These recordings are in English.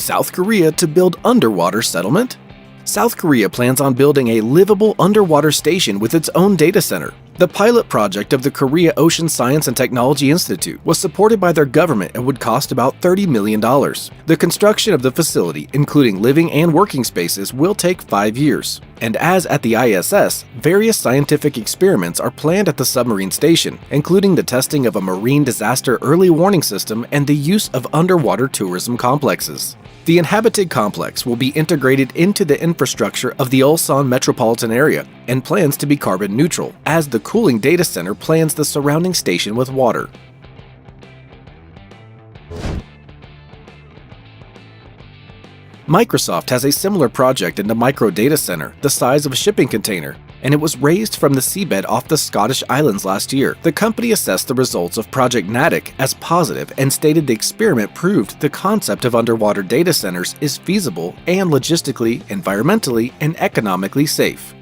South Korea to build underwater settlement? South Korea plans on building a livable underwater station with its own data center. The pilot project of the Korea Ocean Science and Technology Institute was supported by their government and would cost about $30 million. The construction of the facility, including living and working spaces, will take 5 years. And as at the ISS, various scientific experiments are planned at the submarine station, including the testing of a marine disaster early warning system and the use of underwater tourism complexes. The inhabited complex will be integrated into the infrastructure of the Ulsan metropolitan area and plans to be carbon neutral, as the cooling data center plans the surrounding station with water. Microsoft has a similar project in the micro data center, the size of a shipping container, and it was raised from the seabed off the Scottish Islands last year. The company assessed the results of Project Natick as positive and stated the experiment proved the concept of underwater data centers is feasible and logistically, environmentally, and economically safe.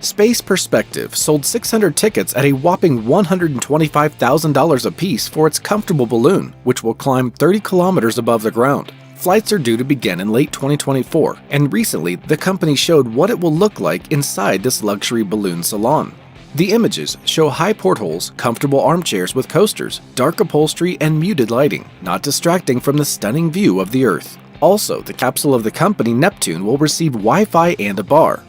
Space Perspective sold 600 tickets at a whopping $125,000 apiece for its comfortable balloon, which will climb 30 kilometers above the ground. Flights are due to begin in late 2024, and recently the company showed what it will look like inside this luxury balloon salon. The images show high portholes, comfortable armchairs with coasters, dark upholstery, and muted lighting, not distracting from the stunning view of the Earth. Also, the capsule of the company Neptune will receive Wi-Fi and a bar.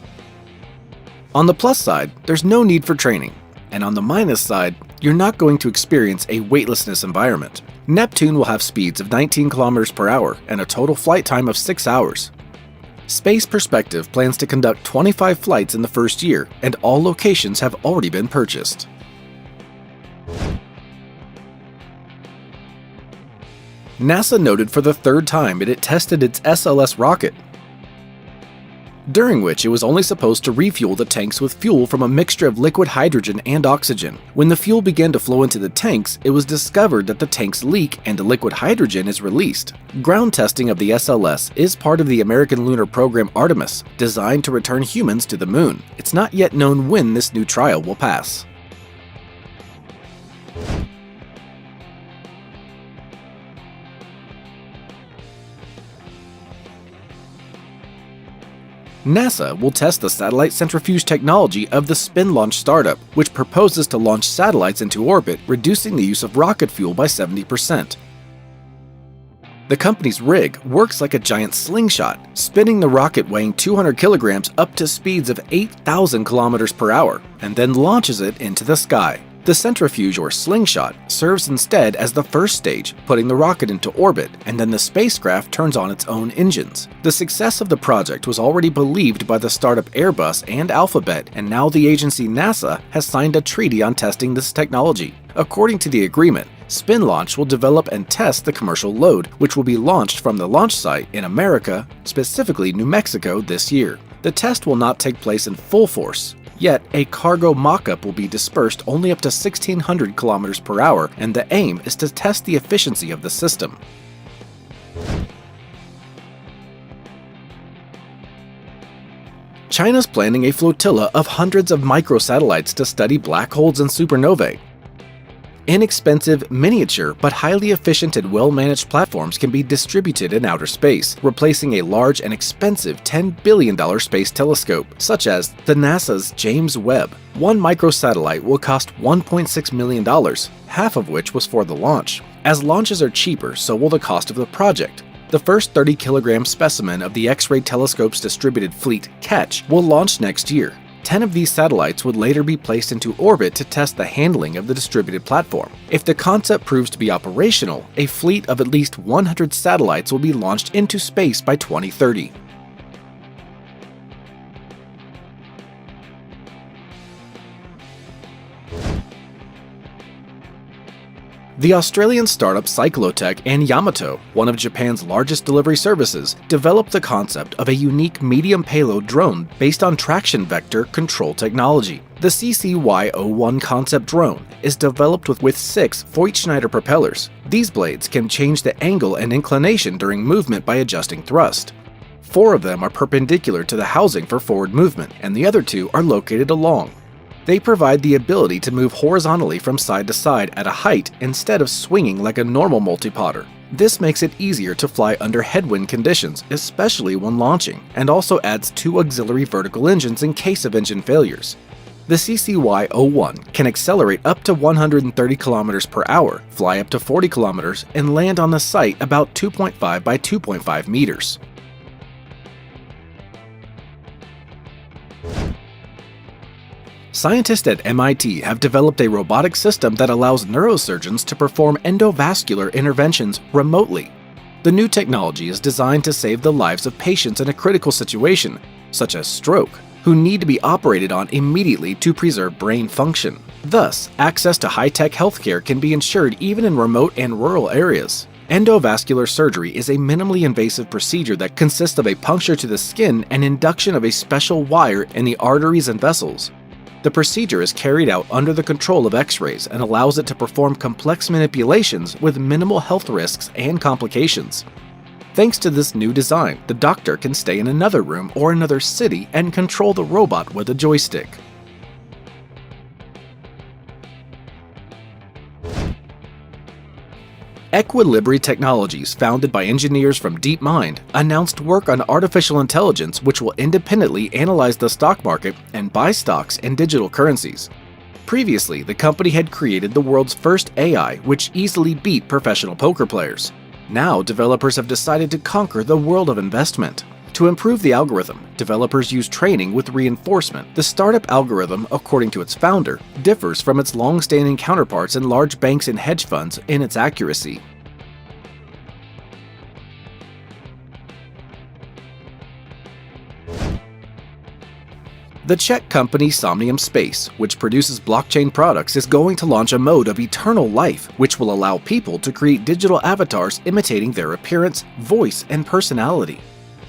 On the plus side, there's no need for training, and on the minus side, you're not going to experience a weightlessness environment. Neptune will have speeds of 19 kilometers per hour and a total flight time of 6 hours. Space Perspective plans to conduct 25 flights in the first year, and all locations have already been purchased. NASA noted for the third time it tested its SLS rocket, during which it was only supposed to refuel the tanks with fuel from a mixture of liquid hydrogen and oxygen. When the fuel began to flow into the tanks, it was discovered that the tanks leak and the liquid hydrogen is released. Ground testing of the SLS is part of the American lunar program Artemis, designed to return humans to the moon. It's not yet known when this new trial will pass. NASA will test the satellite centrifuge technology of the Spin Launch startup, which proposes to launch satellites into orbit, reducing the use of rocket fuel by 70%. The company's rig works like a giant slingshot, spinning the rocket weighing 200 kilograms up to speeds of 8,000 kilometers per hour, and then launches it into the sky. The centrifuge or slingshot serves instead as the first stage, putting the rocket into orbit, and then the spacecraft turns on its own engines. The success of the project was already believed by the startup Airbus and Alphabet, and now the agency NASA has signed a treaty on testing this technology. According to the agreement, Spin Launch will develop and test the commercial load, which will be launched from the launch site in America, specifically New Mexico, this year. The test will not take place in full force. Yet, a cargo mock-up will be dispersed only up to 1,600 kilometers per hour, and the aim is to test the efficiency of the system. China's planning a flotilla of hundreds of microsatellites to study black holes and supernovae. Inexpensive, miniature, but highly efficient and well-managed platforms can be distributed in outer space, replacing a large and expensive $10 billion space telescope, such as the NASA's James Webb. One microsatellite will cost $1.6 million, half of which was for the launch. As launches are cheaper, so will the cost of the project. The first 30-kilogram specimen of the X-ray telescope's distributed fleet, Catch, will launch next year. 10 of these satellites would later be placed into orbit to test the handling of the distributed platform. If the concept proves to be operational, a fleet of at least 100 satellites will be launched into space by 2030. The Australian startup Cyclotech and Yamato, one of Japan's largest delivery services, developed the concept of a unique medium payload drone based on traction vector control technology. The CCY-01 concept drone is developed with 6 Voigt-Schneider propellers. These blades can change the angle and inclination during movement by adjusting thrust. 4 of them are perpendicular to the housing for forward movement, and the other 2 are located along. They provide the ability to move horizontally from side to side at a height instead of swinging like a normal multipotter. This makes it easier to fly under headwind conditions, especially when launching, and also adds 2 auxiliary vertical engines in case of engine failures. The CCY-01 can accelerate up to 130 km per hour, fly up to 40 km, and land on the site about 2.5 by 2.5 meters. Scientists at MIT have developed a robotic system that allows neurosurgeons to perform endovascular interventions remotely. The new technology is designed to save the lives of patients in a critical situation, such as stroke, who need to be operated on immediately to preserve brain function. Thus, access to high-tech healthcare can be ensured even in remote and rural areas. Endovascular surgery is a minimally invasive procedure that consists of a puncture to the skin and induction of a special wire in the arteries and vessels. The procedure is carried out under the control of X-rays and allows it to perform complex manipulations with minimal health risks and complications. Thanks to this new design, the doctor can stay in another room or another city and control the robot with a joystick. Equilibri Technologies, founded by engineers from DeepMind, announced work on artificial intelligence which will independently analyze the stock market and buy stocks and digital currencies. Previously, the company had created the world's first AI which easily beat professional poker players. Now, developers have decided to conquer the world of investment. To improve the algorithm, developers use training with reinforcement. The startup algorithm, according to its founder, differs from its long-standing counterparts in large banks and hedge funds in its accuracy. The Czech company Somnium Space, which produces blockchain products, is going to launch a mode of eternal life, which will allow people to create digital avatars imitating their appearance, voice, and personality.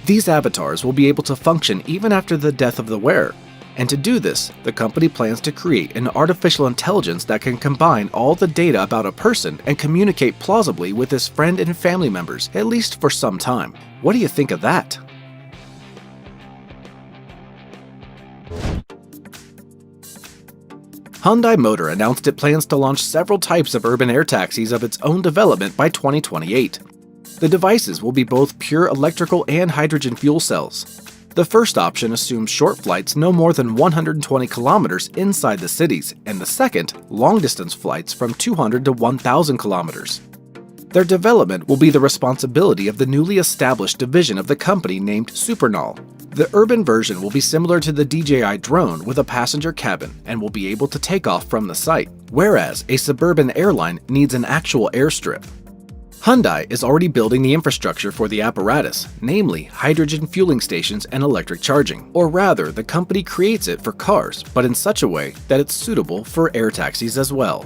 These avatars will be able to function even after the death of the wearer, and to do this, the company plans to create an artificial intelligence that can combine all the data about a person and communicate plausibly with his friend and family members, at least for some time. What do you think of that? Hyundai Motor announced it plans to launch several types of urban air taxis of its own development by 2028. The devices will be both pure electrical and hydrogen fuel cells. The first option assumes short flights no more than 120 kilometers inside the cities, and the second, long-distance flights from 200 to 1,000 kilometers. Their development will be the responsibility of the newly established division of the company named Supernal. The urban version will be similar to the DJI drone with a passenger cabin and will be able to take off from the site, whereas a suburban airline needs an actual airstrip. Hyundai is already building the infrastructure for the apparatus, namely hydrogen fueling stations and electric charging. Or rather, the company creates it for cars, but in such a way that it's suitable for air taxis as well.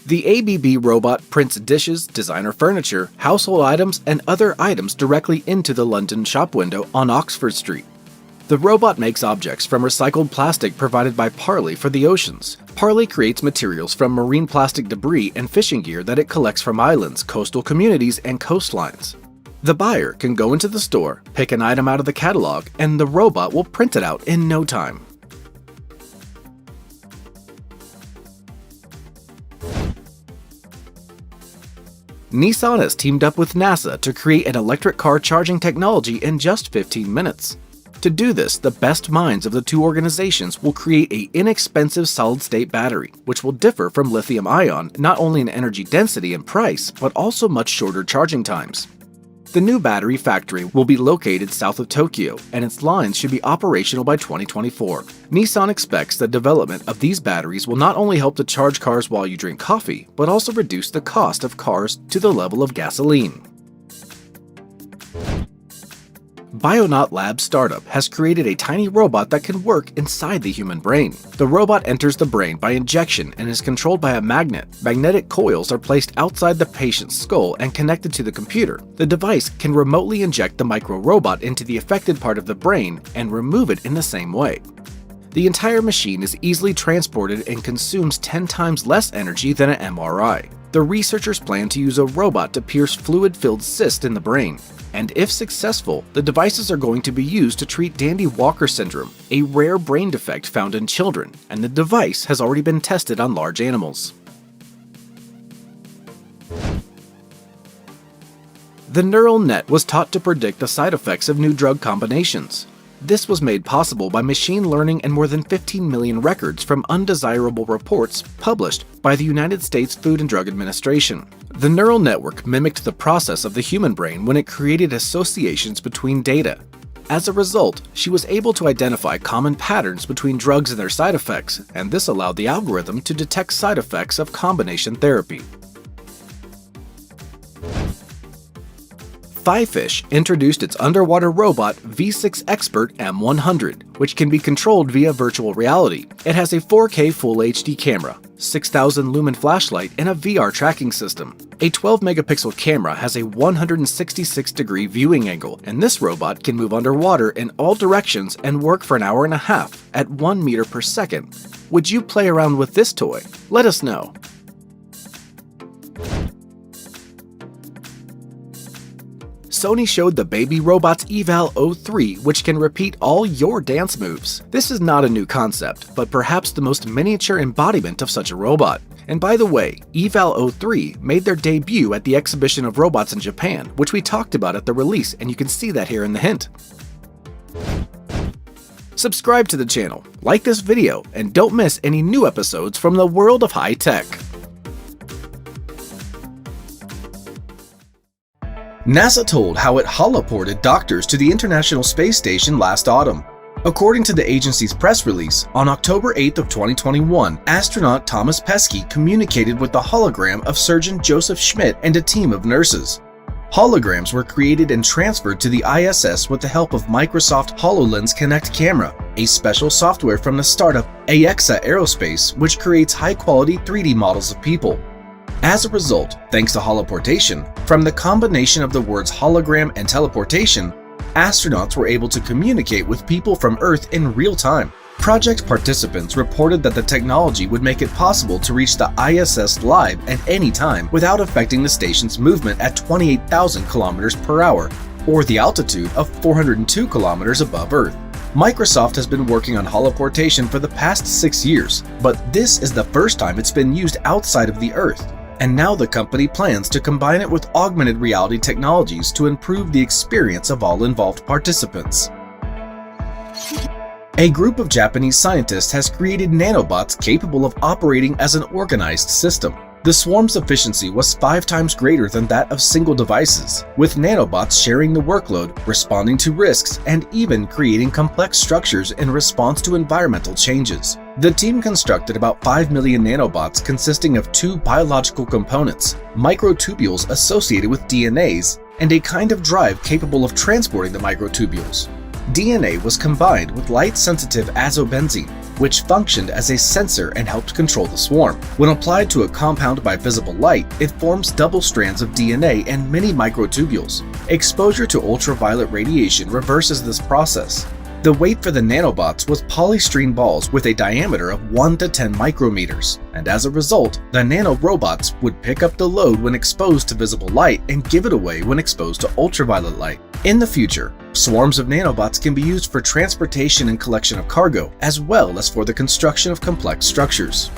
The ABB robot prints dishes, designer furniture, household items, and other items directly into the London shop window on Oxford Street. The robot makes objects from recycled plastic provided by Parley for the oceans. Parley creates materials from marine plastic debris and fishing gear that it collects from islands, coastal communities, and coastlines. The buyer can go into the store, pick an item out of the catalog, and the robot will print it out in no time. Nissan has teamed up with NASA to create an electric car charging technology in just 15 minutes. To do this, the best minds of the two organizations will create an inexpensive solid-state battery, which will differ from lithium-ion not only in energy density and price, but also much shorter charging times. The new battery factory will be located south of Tokyo, and its lines should be operational by 2024. Nissan expects the development of these batteries will not only help to charge cars while you drink coffee, but also reduce the cost of cars to the level of gasoline. Bionaut Labs startup has created a tiny robot that can work inside the human brain. The robot enters the brain by injection and is controlled by a magnet. Magnetic coils are placed outside the patient's skull and connected to the computer. The device can remotely inject the micro-robot into the affected part of the brain and remove it in the same way. The entire machine is easily transported and consumes 10 times less energy than an MRI. The The researchers plan to use a robot to pierce fluid-filled cysts in the brain. And if successful, the devices are going to be used to treat Dandy-Walker syndrome, a rare brain defect found in children, and the device has already been tested on large animals. The neural net was taught to predict the side effects of new drug combinations. This was made possible by machine learning and more than 15 million records from undesirable reports published by the United States Food and Drug Administration. The neural network mimicked the process of the human brain when it created associations between data. As a result, she was able to identify common patterns between drugs and their side effects, and this allowed the algorithm to detect side effects of combination therapy. Fivefish introduced its underwater robot V6 Expert M100, which can be controlled via virtual reality. It has a 4K Full HD camera, 6,000 lumen flashlight, and a VR tracking system. A 12-megapixel camera has a 166-degree viewing angle, and this robot can move underwater in all directions and work for an hour and a half at 1 meter per second. Would you play around with this toy? Let us know. Sony showed the Baby Robots Eval O3, which can repeat all your dance moves. This is not a new concept, but perhaps the most miniature embodiment of such a robot. And by the way, Eval O3 made their debut at the Exhibition of Robots in Japan, which we talked about at the release, and you can see that here in the hint. Subscribe to the channel, like this video, and don't miss any new episodes from the world of high tech. NASA told how it holoported doctors to the International Space Station last autumn. According to the agency's press release, on October 8th of 2021, astronaut Thomas Pesquet communicated with the hologram of surgeon Joseph Schmidt and a team of nurses. Holograms were created and transferred to the ISS with the help of Microsoft HoloLens Connect camera, a special software from the startup AEXA Aerospace, which creates high-quality 3D models of people. As a result, thanks to holoportation, from the combination of the words hologram and teleportation, astronauts were able to communicate with people from Earth in real time. Project participants reported that the technology would make it possible to reach the ISS live at any time without affecting the station's movement at 28,000 kilometers per hour, or the altitude of 402 kilometers above Earth. Microsoft has been working on holoportation for the past 6 years, but this is the first time it's been used outside of the Earth. And now the company plans to combine it with augmented reality technologies to improve the experience of all involved participants. A group of Japanese scientists has created nanobots capable of operating as an organized system. The swarm's efficiency was 5 times greater than that of single devices, with nanobots sharing the workload, responding to risks, and even creating complex structures in response to environmental changes. The team constructed about 5 million nanobots consisting of 2 biological components, microtubules associated with DNAs, and a kind of drive capable of transporting the microtubules. DNA was combined with light-sensitive azobenzene, which functioned as a sensor and helped control the swarm. When applied to a compound by visible light, it forms double strands of DNA and many microtubules. Exposure to ultraviolet radiation reverses this process. The weight for the nanobots was polystyrene balls with a diameter of 1 to 10 micrometers, and as a result, the nanorobots would pick up the load when exposed to visible light and give it away when exposed to ultraviolet light. In the future, swarms of nanobots can be used for transportation and collection of cargo, as well as for the construction of complex structures.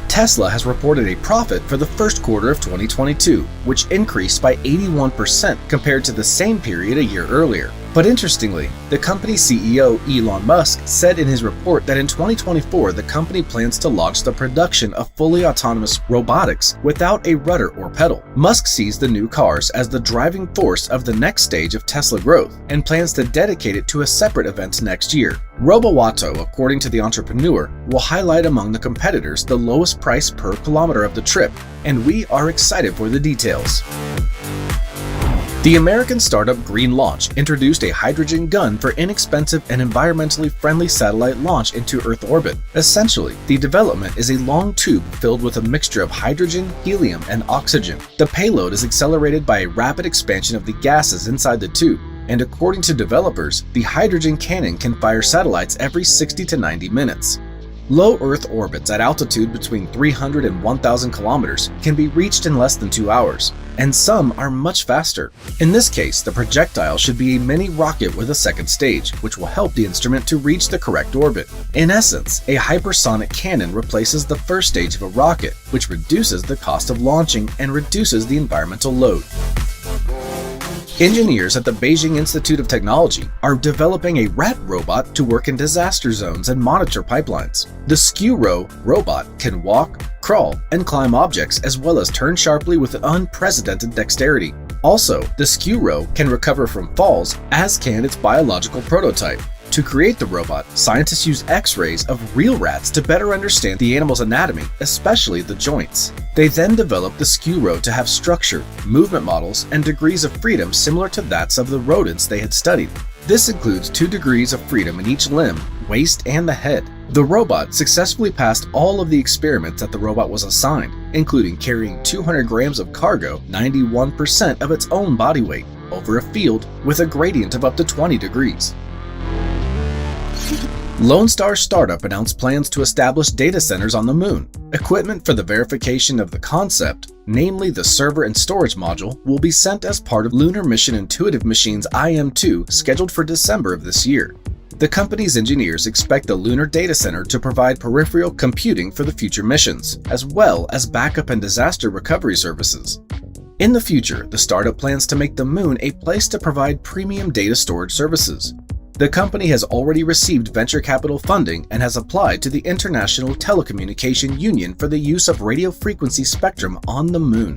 Tesla has reported a profit for the first quarter of 2022, which increased by 81% compared to the same period a year earlier. But interestingly, the company's CEO Elon Musk said in his report that in 2024 the company plans to launch the production of fully autonomous robotics without a rudder or pedal. Musk sees the new cars as the driving force of the next stage of Tesla growth and plans to dedicate it to a separate event next year. Robowato, according to the entrepreneur, will highlight among the competitors the lowest price per kilometer of the trip, and we are excited for the details. The American startup Green Launch introduced a hydrogen gun for inexpensive and environmentally friendly satellite launch into Earth orbit. Essentially, the development is a long tube filled with a mixture of hydrogen, helium, and oxygen. The payload is accelerated by a rapid expansion of the gases inside the tube, and according to developers, the hydrogen cannon can fire satellites every 60 to 90 minutes. Low Earth orbits at altitude between 300 and 1,000 kilometers can be reached in less than 2 hours, and some are much faster. In this case, the projectile should be a mini rocket with a second stage, which will help the instrument to reach the correct orbit. In essence, a hypersonic cannon replaces the first stage of a rocket, which reduces the cost of launching and reduces the environmental load. Engineers at the Beijing Institute of Technology are developing a rat robot to work in disaster zones and monitor pipelines. The SKURO robot can walk, crawl, and climb objects as well as turn sharply with unprecedented dexterity. Also, the SKURO can recover from falls, as can its biological prototype. To create the robot, scientists use X-rays of real rats to better understand the animal's anatomy, especially the joints. They then developed the SKURO to have structure, movement models, and degrees of freedom similar to that of the rodents they had studied. This includes 2 degrees of freedom in each limb, waist, and the head. The robot successfully passed all of the experiments that the robot was assigned, including carrying 200 grams of cargo, 91% of its own body weight, over a field with a gradient of up to 20 degrees. Lone Star Startup announced plans to establish data centers on the Moon. Equipment for the verification of the concept, namely the server and storage module, will be sent as part of Lunar Mission Intuitive Machines IM-2 scheduled for December of this year. The company's engineers expect the lunar data center to provide peripheral computing for the future missions, as well as backup and disaster recovery services. In the future, the startup plans to make the Moon a place to provide premium data storage services. The company has already received venture capital funding and has applied to the International Telecommunication Union for the use of radio frequency spectrum on the Moon.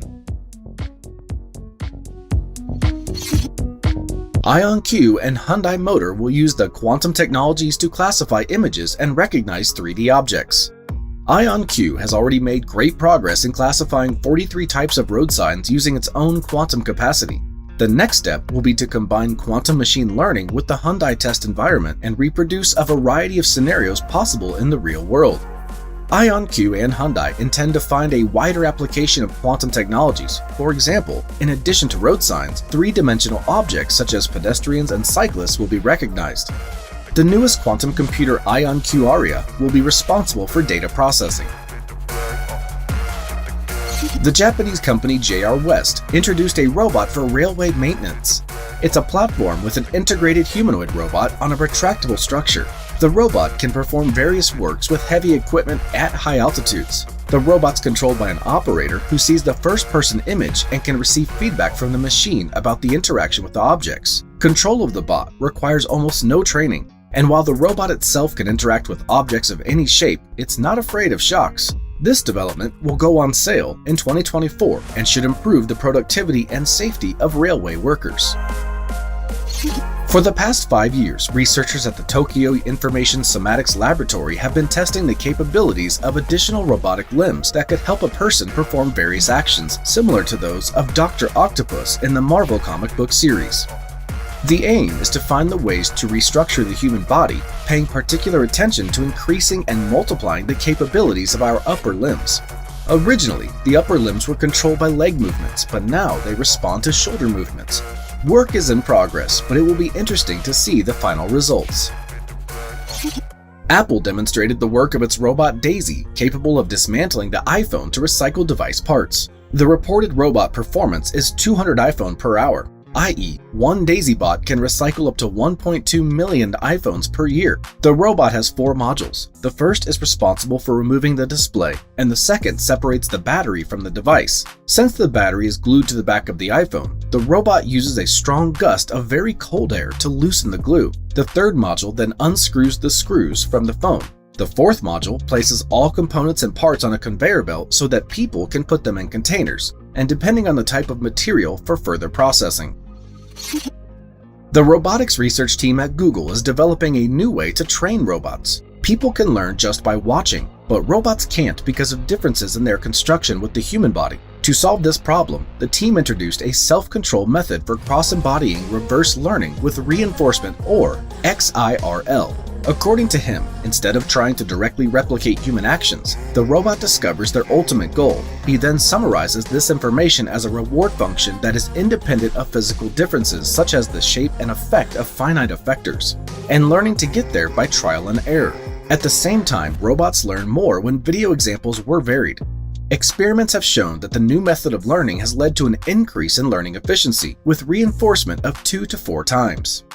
IonQ and Hyundai Motor will use the quantum technologies to classify images and recognize 3D objects. IonQ has already made great progress in classifying 43 types of road signs using its own quantum capacity. The next step will be to combine quantum machine learning with the Hyundai test environment and reproduce a variety of scenarios possible in the real world. IonQ and Hyundai intend to find a wider application of quantum technologies. For example, in addition to road signs, 3-dimensional objects such as pedestrians and cyclists will be recognized. The newest quantum computer IonQ Aria will be responsible for data processing. The Japanese company JR West introduced a robot for railway maintenance. It's a platform with an integrated humanoid robot on a retractable structure. The robot can perform various works with heavy equipment at high altitudes. The robot's controlled by an operator who sees the first-person image and can receive feedback from the machine about the interaction with the objects. Control of the bot requires almost no training, and while the robot itself can interact with objects of any shape, it's not afraid of shocks. This development will go on sale in 2024 and should improve the productivity and safety of railway workers. For the past 5 years, researchers at the Tokyo Information Somatics Laboratory have been testing the capabilities of additional robotic limbs that could help a person perform various actions similar to those of Dr. Octopus in the Marvel comic book series. The aim is to find the ways to restructure the human body, paying particular attention to increasing and multiplying the capabilities of our upper limbs. Originally, the upper limbs were controlled by leg movements, but now they respond to shoulder movements. Work is in progress, but it will be interesting to see the final results. Apple demonstrated the work of its robot Daisy, capable of dismantling the iPhone to recycle device parts. The reported robot performance is 200 iPhone per hour, i.e., one Daisy bot can recycle up to 1.2 million iPhones per year. The robot has 4 modules. The first is responsible for removing the display, and the second separates the battery from the device. Since the battery is glued to the back of the iPhone, the robot uses a strong gust of very cold air to loosen the glue. The third module then unscrews the screws from the phone. The fourth module places all components and parts on a conveyor belt so that people can put them in containers, and depending on the type of material for further processing. The robotics research team at Google is developing a new way to train robots. People can learn just by watching, but robots can't because of differences in their construction with the human body. To solve this problem, the team introduced a self-control method for cross-embodying reverse learning with reinforcement, or XIRL. According to him, instead of trying to directly replicate human actions, the robot discovers their ultimate goal. He then summarizes this information as a reward function that is independent of physical differences such as the shape and effect of finite effectors, and learning to get there by trial and error. At the same time, robots learn more when video examples were varied. Experiments have shown that the new method of learning has led to an increase in learning efficiency, with reinforcement of 2 to 4 times.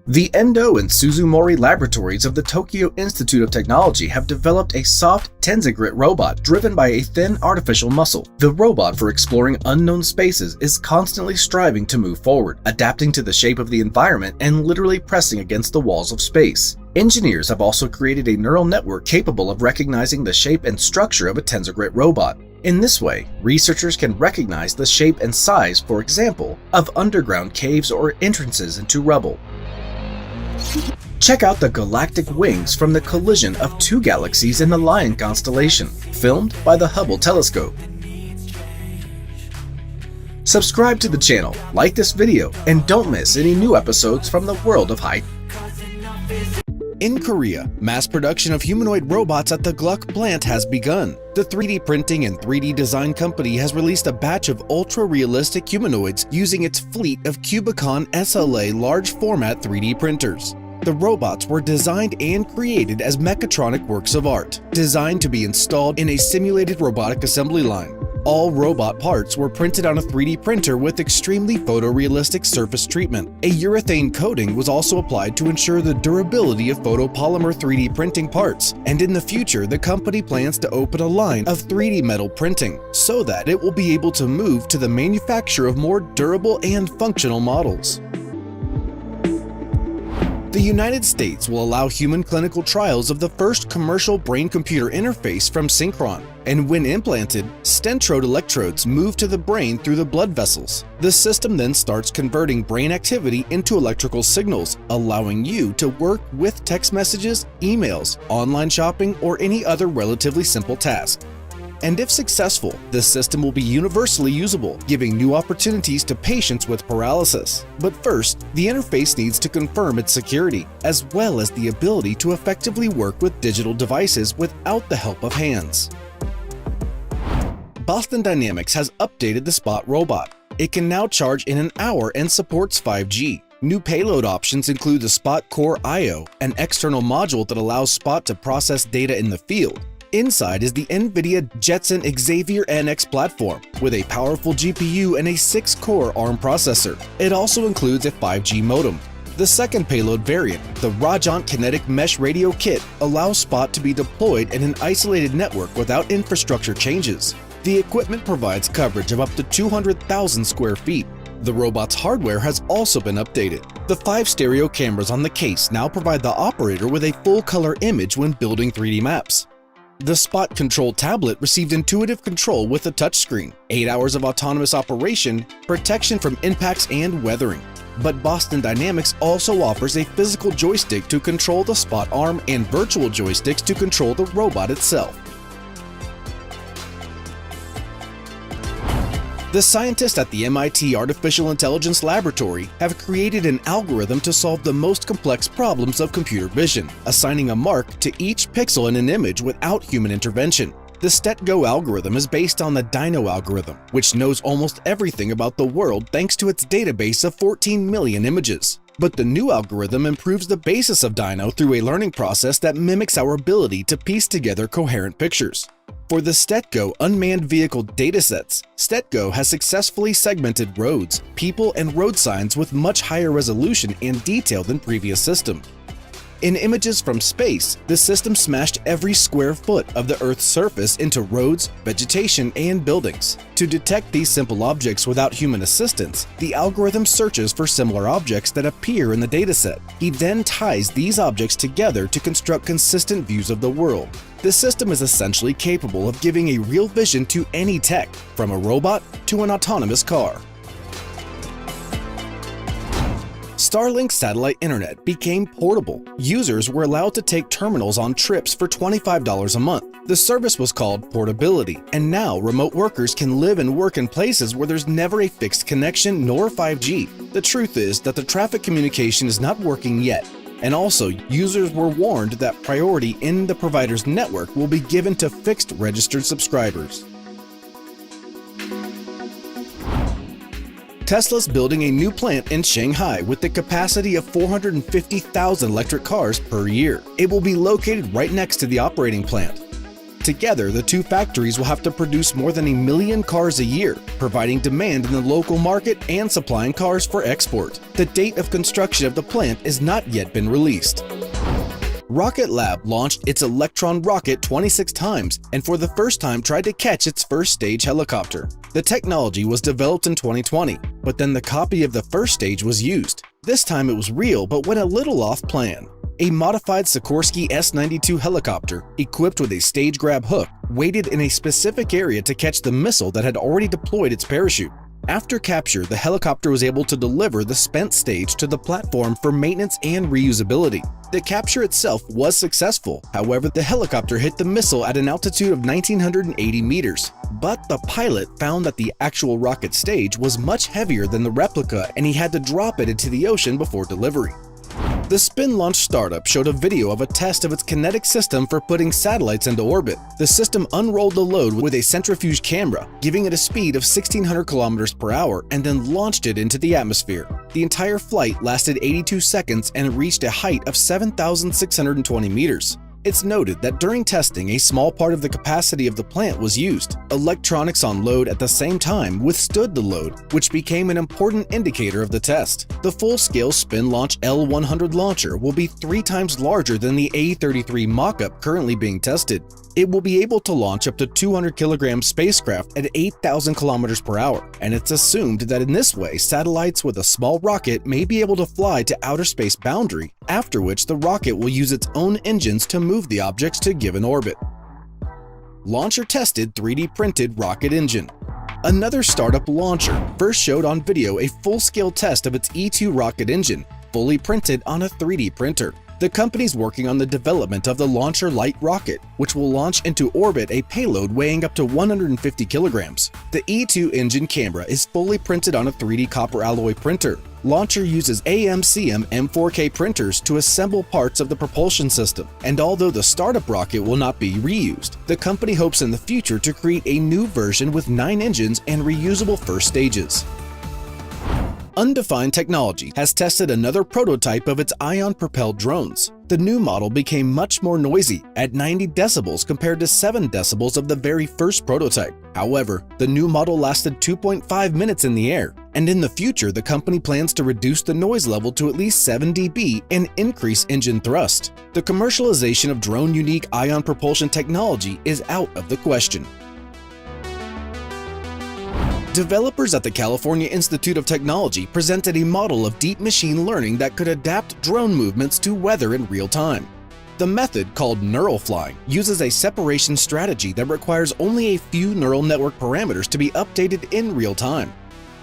The Endo and Suzumori laboratories of the Tokyo Institute of Technology have developed a soft Tensegrit robot driven by a thin artificial muscle. The robot, for exploring unknown spaces, is constantly striving to move forward, adapting to the shape of the environment and literally pressing against the walls of space. Engineers have also created a neural network capable of recognizing the shape and structure of a Tensegrit robot. In this way, researchers can recognize the shape and size, for example, of underground caves or entrances into rubble. Check out the galactic wings from the collision of 2 galaxies in the Lion constellation, filmed by the Hubble telescope. Subscribe to the channel, like this video, and don't miss any new episodes from the world of high. In Korea, mass production of humanoid robots at the Gluck plant has begun. The 3D printing and 3D design company has released a batch of ultra-realistic humanoids using its fleet of Cubicon SLA large format 3D printers. The robots were designed and created as mechatronic works of art, designed to be installed in a simulated robotic assembly line. All robot parts were printed on a 3D printer with extremely photorealistic surface treatment. A urethane coating was also applied to ensure the durability of photopolymer 3D printing parts, and in the future the company plans to open a line of 3D metal printing so that it will be able to move to the manufacture of more durable and functional models. The United States will allow human clinical trials of the first commercial brain-computer interface from Synchron, and when implanted, Stentrode electrodes move to the brain through the blood vessels. The system then starts converting brain activity into electrical signals, allowing you to work with text messages, emails, online shopping, or any other relatively simple task. And if successful, this system will be universally usable, giving new opportunities to patients with paralysis. But first, the interface needs to confirm its security, as well as the ability to effectively work with digital devices without the help of hands. Boston Dynamics has updated the Spot robot. It can now charge in an hour and supports 5G. New payload options include the Spot Core I/O, an external module that allows Spot to process data in the field. Inside is the NVIDIA Jetson Xavier NX platform, with a powerful GPU and a 6-core ARM processor. It also includes a 5G modem. The second payload variant, the Rajant Kinetic Mesh Radio Kit, allows Spot to be deployed in an isolated network without infrastructure changes. The equipment provides coverage of up to 200,000 square feet. The robot's hardware has also been updated. The 5 stereo cameras on the case now provide the operator with a full-color image when building 3D maps. The Spot Control tablet received intuitive control with a touchscreen, 8 hours of autonomous operation, protection from impacts and weathering. But Boston Dynamics also offers a physical joystick to control the Spot arm and virtual joysticks to control the robot itself. The scientists at the MIT Artificial Intelligence Laboratory have created an algorithm to solve the most complex problems of computer vision, assigning a mark to each pixel in an image without human intervention. The StetGo algorithm is based on the Dino algorithm, which knows almost everything about the world thanks to its database of 14 million images. But the new algorithm improves the basis of Dino through a learning process that mimics our ability to piece together coherent pictures. For the StetGo unmanned vehicle datasets, StetGo has successfully segmented roads, people, and road signs with much higher resolution and detail than previous systems. In images from space, the system smashed every square foot of the Earth's surface into roads, vegetation, and buildings. To detect these simple objects without human assistance, the algorithm searches for similar objects that appear in the dataset. He then ties these objects together to construct consistent views of the world. The system is essentially capable of giving a real vision to any tech, from a robot to an autonomous car. Starlink satellite internet became portable. Users were allowed to take terminals on trips for $25 a month. The service was called Portability, and now remote workers can live and work in places where there's never a fixed connection nor 5G. The truth is that the traffic communication is not working yet, and also users were warned that priority in the provider's network will be given to fixed registered subscribers. Tesla's building a new plant in Shanghai with the capacity of 450,000 electric cars per year. It will be located right next to the operating plant. Together, the two factories will have to produce more than 1 million cars a year, providing demand in the local market and supplying cars for export. The date of construction of the plant has not yet been released. Rocket Lab launched its Electron rocket 26 times and for the first time tried to catch its first stage helicopter. The technology was developed in 2020, but then the copy of the first stage was used. This time it was real but went a little off plan. A modified Sikorsky S-92 helicopter, equipped with a stage grab hook, waited in a specific area to catch the missile that had already deployed its parachute. After capture, the helicopter was able to deliver the spent stage to the platform for maintenance and reusability. The capture itself was successful, however, the helicopter hit the missile at an altitude of 1,980 meters. But the pilot found that the actual rocket stage was much heavier than the replica and he had to drop it into the ocean before delivery. The Spin Launch startup showed a video of a test of its kinetic system for putting satellites into orbit. The system unrolled the load with a centrifuge camera, giving it a speed of 1,600 kilometers per hour, and then launched it into the atmosphere. The entire flight lasted 82 seconds and reached a height of 7,620 meters. It's noted that during testing, a small part of the capacity of the plant was used. Electronics on load at the same time withstood the load, which became an important indicator of the test. The full-scale Spin Launch L-100 launcher will be 3 times larger than the A-33 mock-up currently being tested. It will be able to launch up to 200 kilogram spacecraft at 8,000 kilometers per hour, and it's assumed that in this way, satellites with a small rocket may be able to fly to outer space boundary, after which the rocket will use its own engines to move the objects to given orbit. Launcher tested 3D printed rocket engine. Another startup launcher first showed on video a full-scale test of its E-2 rocket engine, fully printed on a 3D printer. The company's working on the development of the Launcher Light rocket, which will launch into orbit a payload weighing up to 150 kilograms. The E-2 engine camera is fully printed on a 3D copper alloy printer. Launcher uses AMCM M4K printers to assemble parts of the propulsion system, and although the startup rocket will not be reused, the company hopes in the future to create a new version with 9 engines and reusable first stages. Undefined Technology has tested another prototype of its ion-propelled drones. The new model became much more noisy, at 90 decibels compared to 7 decibels of the very first prototype. However, the new model lasted 2.5 minutes in the air, and in the future the company plans to reduce the noise level to at least 7 dB and increase engine thrust. The commercialization of drone-unique ion propulsion technology is out of the question. Developers at the California Institute of Technology presented a model of deep machine learning that could adapt drone movements to weather in real time. The method, called neural flying, uses a separation strategy that requires only a few neural network parameters to be updated in real time.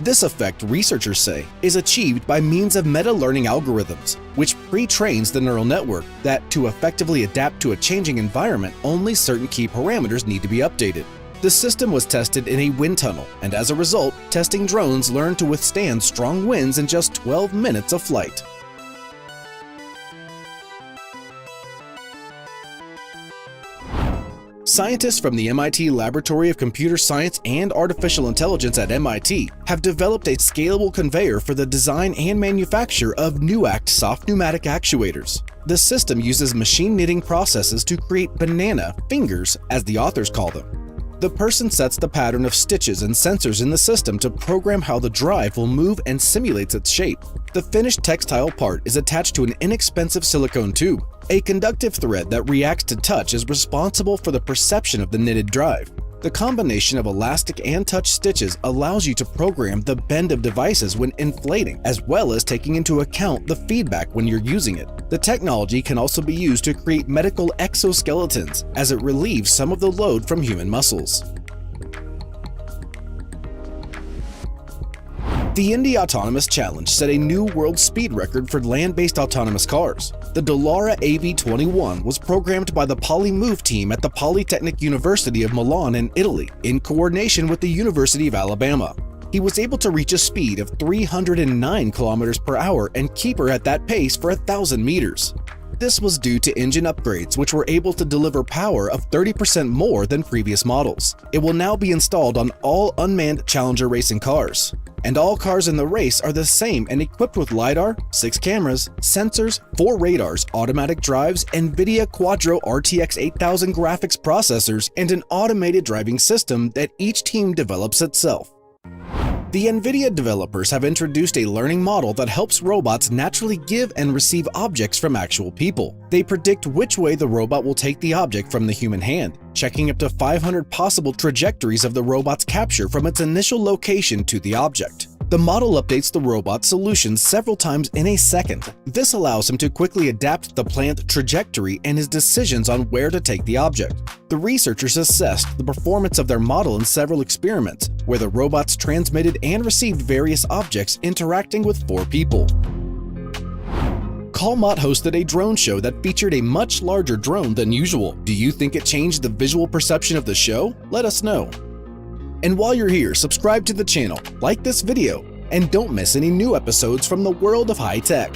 This effect, researchers say, is achieved by means of meta-learning algorithms, which pre-trains the neural network that, to effectively adapt to a changing environment, only certain key parameters need to be updated. The system was tested in a wind tunnel, and as a result, testing drones learned to withstand strong winds in just 12 minutes of flight. Scientists from the MIT Laboratory of Computer Science and Artificial Intelligence at MIT have developed a scalable conveyor for the design and manufacture of NUACT soft pneumatic actuators. The system uses machine knitting processes to create banana fingers, as the authors call them. The person sets the pattern of stitches and sensors in the system to program how the drive will move and simulates its shape. The finished textile part is attached to an inexpensive silicone tube. A conductive thread that reacts to touch is responsible for the perception of the knitted drive. The combination of elastic and touch stitches allows you to program the bend of devices when inflating, as well as taking into account the feedback when you're using it. The technology can also be used to create medical exoskeletons, as it relieves some of the load from human muscles. The Indy Autonomous Challenge set a new world speed record for land-based autonomous cars. The Dallara AV21 was programmed by the Polymove team at the Polytechnic University of Milan in Italy, in coordination with the University of Alabama. He was able to reach a speed of 309 kilometers per hour and keep her at that pace for 1,000 meters. This was due to engine upgrades which were able to deliver power of 30% more than previous models. It will now be installed on all unmanned Challenger racing cars. And all cars in the race are the same and equipped with LiDAR, 6 cameras, sensors, 4 radars, automatic drives, NVIDIA Quadro RTX 8000 graphics processors, and an automated driving system that each team develops itself. The NVIDIA developers have introduced a learning model that helps robots naturally give and receive objects from actual people. They predict which way the robot will take the object from the human hand, checking up to 500 possible trajectories of the robot's capture from its initial location to the object. The model updates the robot's solutions several times in a second. This allows him to quickly adapt the planned trajectory and his decisions on where to take the object. The researchers assessed the performance of their model in several experiments, where the robots transmitted and received various objects interacting with 4 people. Colmot hosted a drone show that featured a much larger drone than usual. Do you think it changed the visual perception of the show? Let us know. And while you're here, subscribe to the channel, like this video, and don't miss any new episodes from the world of high tech.